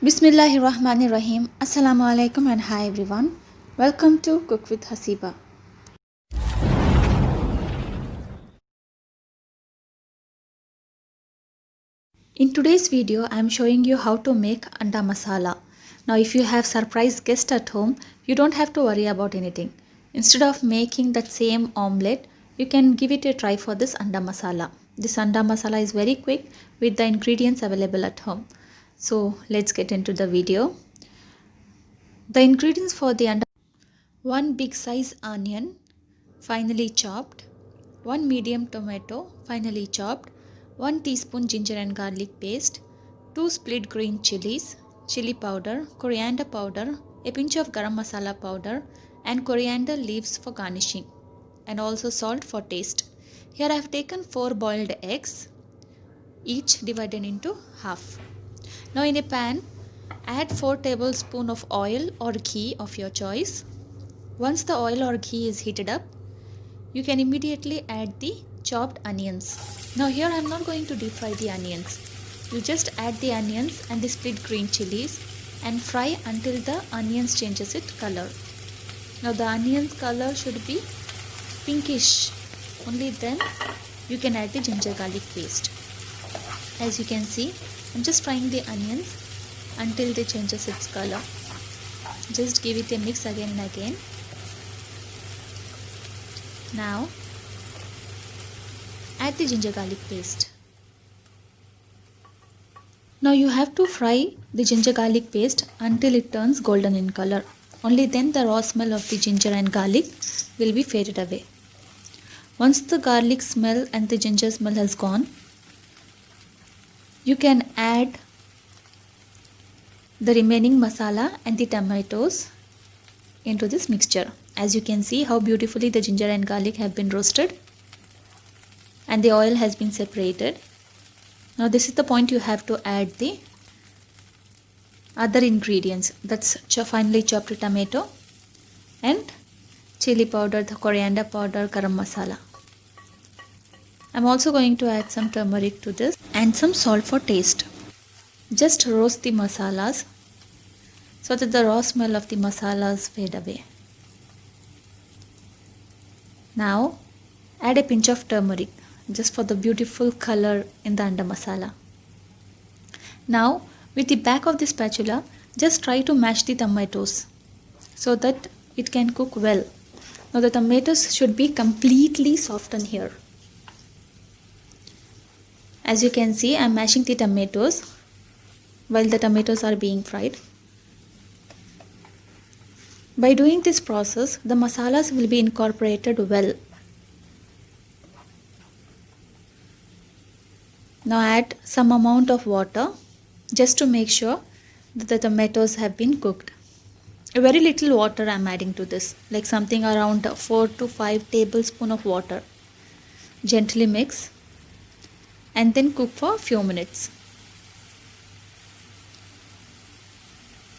Bismillahirrahmanirrahim. Assalamu alaikum and hi everyone. Welcome to Cook with Haseeba. In today's video, I am showing you how to make Anda Masala. Now if you have surprise guest at home, you don't have to worry about anything. Instead of making that same omelette, you can give it a try for this Anda Masala. This Anda Masala is very quick with the ingredients available at home. So let's get into the video. The ingredients for the Anda: 1 big size onion finely chopped, 1 medium tomato finely chopped, 1 teaspoon ginger and garlic paste, 2 split green chilies, chili powder, coriander powder, a pinch of garam masala powder and coriander leaves for garnishing, and also salt for taste. Here I have taken 4 boiled eggs, each divided into half. Now in a pan, add 4 tablespoons of oil or ghee of your choice. Once the oil or ghee is heated up, you can immediately add the chopped onions. Now here I am not going to deep fry the onions. You just add the onions and the split green chilies and fry until the onions changes its color. Now the onions color should be pinkish. Only then you can add the ginger garlic paste. As you can see, I am just frying the onions until they changes its color. Just give it a mix again and again. Now add the ginger garlic paste. Now you have to fry the ginger garlic paste until it turns golden in color. Only then the raw smell of the ginger and garlic will be faded away. Once the garlic smell and the ginger smell has gone, you can add the remaining masala and the tomatoes into this mixture. As you can see how beautifully the ginger and garlic have been roasted and the oil has been separated. Now this is the point you have to add the other ingredients, that's finely chopped tomato and chili powder, the coriander powder, garam masala. I'm also going to add some turmeric to this and some salt for taste. Just roast the masalas so that the raw smell of the masalas fade away. Now add a pinch of turmeric just for the beautiful color in the Anda Masala. Now with the back of the spatula, just try to mash the tomatoes so that it can cook well. Now the tomatoes should be completely softened here. As you can see, I am mashing the tomatoes while the tomatoes are being fried. By doing this process, the masalas will be incorporated well. Now add some amount of water just to make sure that the tomatoes have been cooked. A very little water I am adding to this, like something around 4 to 5 tablespoons of water. Gently mix and then cook for a few minutes.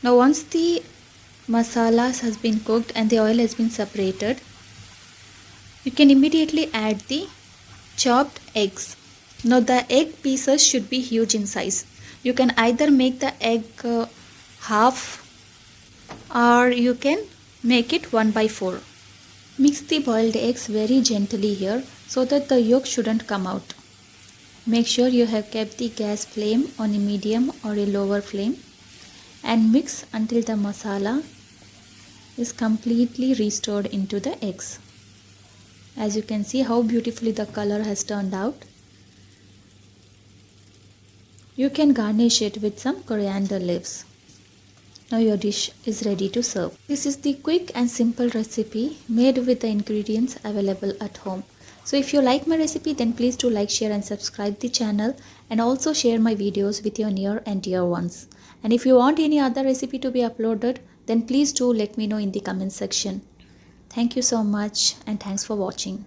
Now once the masalas has been cooked and the oil has been separated, you can immediately add the chopped eggs. Now the egg pieces should be huge in size. You can either make the egg half or you can make it 1/4. Mix the boiled eggs very gently here so that the yolk shouldn't come out. Make sure you have kept the gas flame on a medium or a lower flame and mix until the masala is completely restored into the eggs. As you can see how beautifully the color has turned out. You can garnish it with some coriander leaves. Now your dish is ready to serve. This is the quick and simple recipe made with the ingredients available at home. So if you like my recipe, then please do like, share and subscribe the channel, and also share my videos with your near and dear ones. And if you want any other recipe to be uploaded, then please do let me know in the comment section. Thank you so much and thanks for watching.